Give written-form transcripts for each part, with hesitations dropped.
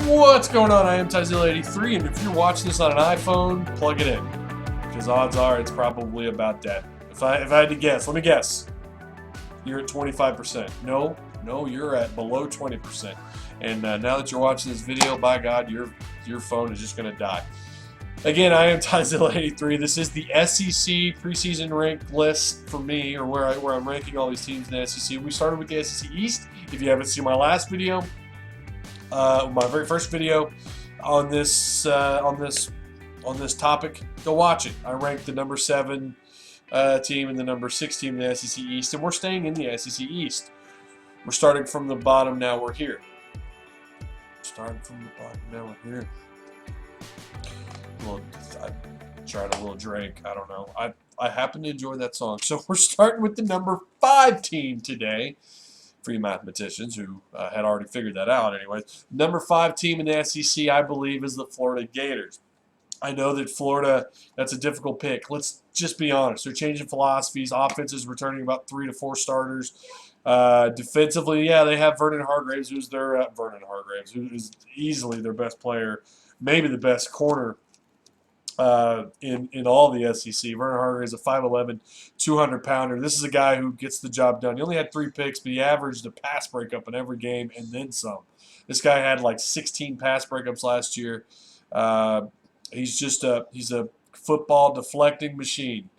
What's going on? I am Tyzilla83, and if you're watching this on an iPhone, plug it in, because odds are it's probably about dead. If I had to guess, let me guess. You're at 25%. No, you're at below 20%. And now that you're watching this video, by God, your phone is just going to die. Again, I am Tyzilla83. This is the SEC preseason ranked list for me, or where I'm ranking all these teams in the SEC. We started with the SEC East. If you haven't seen my last video, my very first video on this topic, go watch it. I ranked the number 7 team and the number 6 team in the SEC East, and we're staying in the SEC East. We're starting from the bottom. Now we're here. Starting from the bottom. Now we're here. I tried a little Drake. I don't know. I happen to enjoy that song. So we're starting with the number 5 team today. For you mathematicians who had already figured that out anyways. Number 5 team in the SEC, I believe, is the Florida Gators. I know that Florida, that's a difficult pick. Let's just be honest. They're changing philosophies. Offense is returning about 3 to 4 starters. Defensively, yeah, they have Vernon Hargreaves, who is easily their best player, maybe the best corner in all the SEC. Vernon Hargreaves is a 5'11", 200-pounder. This is a guy who gets the job done. He only had 3 picks, but he averaged a pass breakup in every game and then some. This guy had like 16 pass breakups last year. He's a football deflecting machine,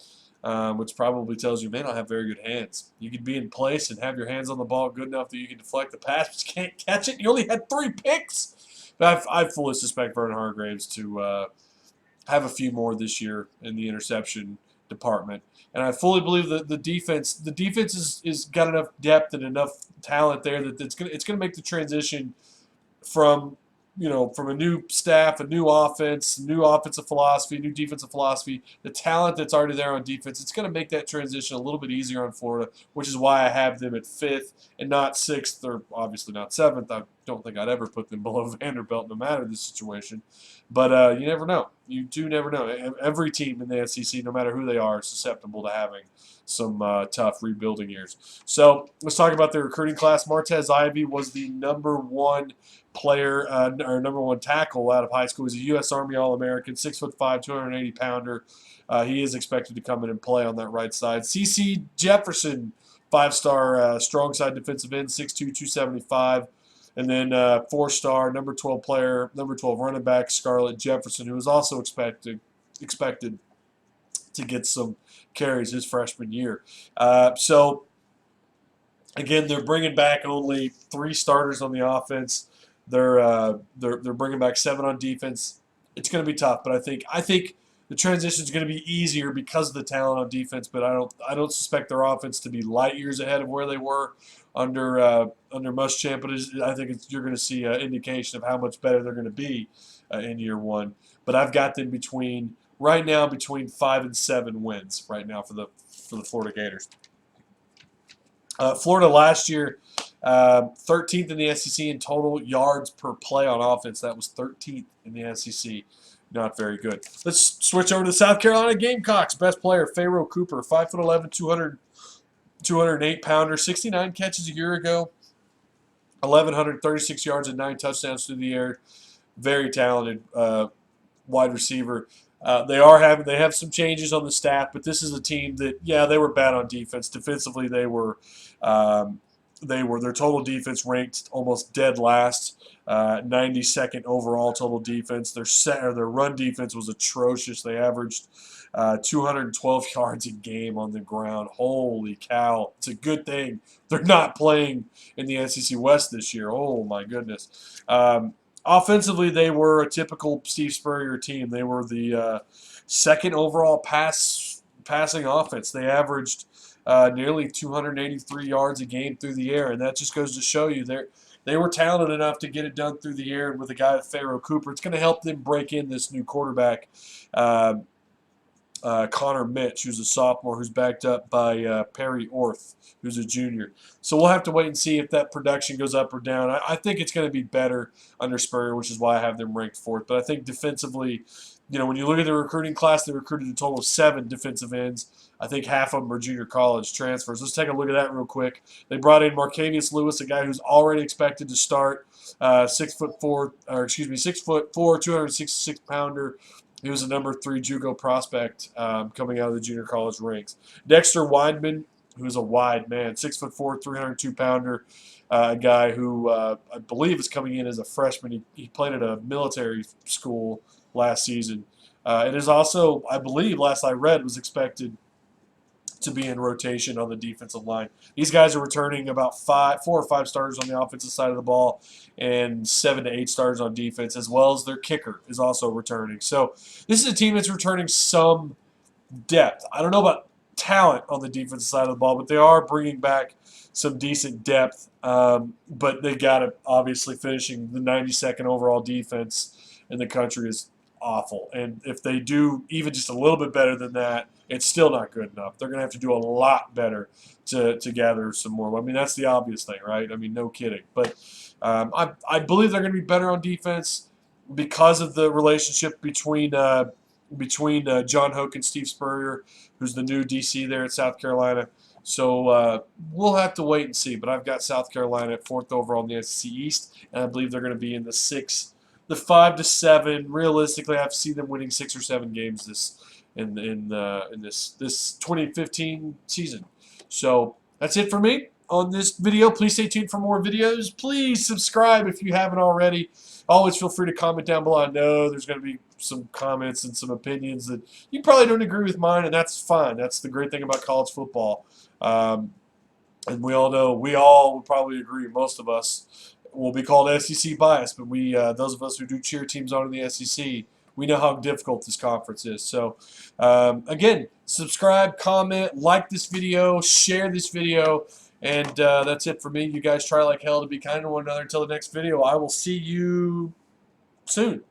which probably tells you, man, I have very good hands. You could be in place and have your hands on the ball good enough that you can deflect the pass, but you can't catch it. You only had 3 picks. But I fully suspect Vernon Hargreaves to have a few more this year in the interception department. And I fully believe that the defense is got enough depth and enough talent there that it's gonna make the transition from a new staff, a new offense, new offensive philosophy, new defensive philosophy, the talent that's already there on defense, it's going to make that transition a little bit easier on Florida, which is why I have them at 5th and not 6th, or obviously not 7th. I don't think I'd ever put them below Vanderbilt no matter the situation. But you never know. You do never know. Every team in the SEC, no matter who they are, is susceptible to having some tough rebuilding years. So let's talk about the recruiting class. Martez Ivy was the number 1 player, or number 1 tackle out of high school. He's a U.S. Army All-American, 6'5", 280-pounder. He is expected to come in and play on that right side. C.C. Jefferson, 5-star strong side defensive end, 6'2", 275. And then 4-star, number 12 player, number 12 running back, Scarlett Jefferson, who is also expected to get some carries his freshman year. So, again, they're bringing back only 3 starters on the offense. They're bringing back 7 on defense. It's going to be tough, but I think the transition is going to be easier because of the talent on defense. But I don't suspect their offense to be light years ahead of where they were under Muschamp. But I think you're going to see an indication of how much better they're going to be in year 1. But I've got them between 5 and 7 wins right now for the Florida Gators. Florida last year, 13th in the SEC in total yards per play on offense. That was 13th in the SEC. Not very good. Let's switch over to the South Carolina Gamecocks. Best player, Pharaoh Cooper, 5'11", 208-pounder, 69 catches a year ago, 1,136 yards and 9 touchdowns through the air. Very talented wide receiver. They have some changes on the staff, but this is a team that, yeah, they were bad on defense. Defensively, their total defense ranked almost dead last, 92nd overall total defense. Their run defense was atrocious. They averaged 212 yards a game on the ground. Holy cow! It's a good thing they're not playing in the SEC West this year. Oh my goodness. Offensively, they were a typical Steve Spurrier team. They were the 2nd overall passing offense. They averaged nearly 283 yards a game through the air, and that just goes to show you they were talented enough to get it done through the air. And with a guy like Pharaoh Cooper, it's going to help them break in this new quarterback, Connor Mitch, who's a sophomore, who's backed up by Perry Orth, who's a junior. So we'll have to wait and see if that production goes up or down. I think it's going to be better under Spurrier, which is why I have them ranked 4th. But I think defensively, when you look at the recruiting class, they recruited a total of 7 defensive ends. I think half of them are junior college transfers. Let's take a look at that real quick. They brought in Marcavius Lewis, a guy who's already expected to start, 6'4", or excuse me, 6'4", 266 pounder. He was a number 3 JUCO prospect coming out of the junior college ranks. Dexter Weidman, who's a wide man, 6'4", 302 pounder. A guy who I believe is coming in as a freshman. He played at a military school last season. It is also, I believe, last I read, was expected to be in rotation on the defensive line. These guys are returning about 4 or 5 starters on the offensive side of the ball and 7 to 8 starters on defense, as well as their kicker is also returning. So this is a team that's returning some depth. I don't know about talent on the defensive side of the ball, but they are bringing back some decent depth. But they got it, obviously, finishing the 92nd overall defense in the country is awful. And if they do even just a little bit better than that, it's still not good enough. They're going to have to do a lot better to gather some more. I mean, that's the obvious thing, right? I mean, no kidding. But I believe they're going to be better on defense because of the relationship between John Hoke and Steve Spurrier, who's the new DC there at South Carolina. So we'll have to wait and see. But I've got South Carolina at 4th overall in the SEC East, and I believe they're going to be in the 5 to 7. Realistically, I have to see them winning 6 or 7 games in this 2015 season. So that's it for me on this video. Please stay tuned for more videos. Please subscribe if you haven't already. Always feel free to comment down below. I know there's going to be some comments and some opinions that you probably don't agree with mine, and that's fine. That's the great thing about college football. And we all know, we all will probably agree, most of us will be called SEC bias, but those of us who do cheer teams on in the SEC, we know how difficult this conference is. So, again, subscribe, comment, like this video, share this video, and that's it for me. You guys try like hell to be kind to one another. Until the next video, I will see you soon.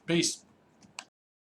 Peace.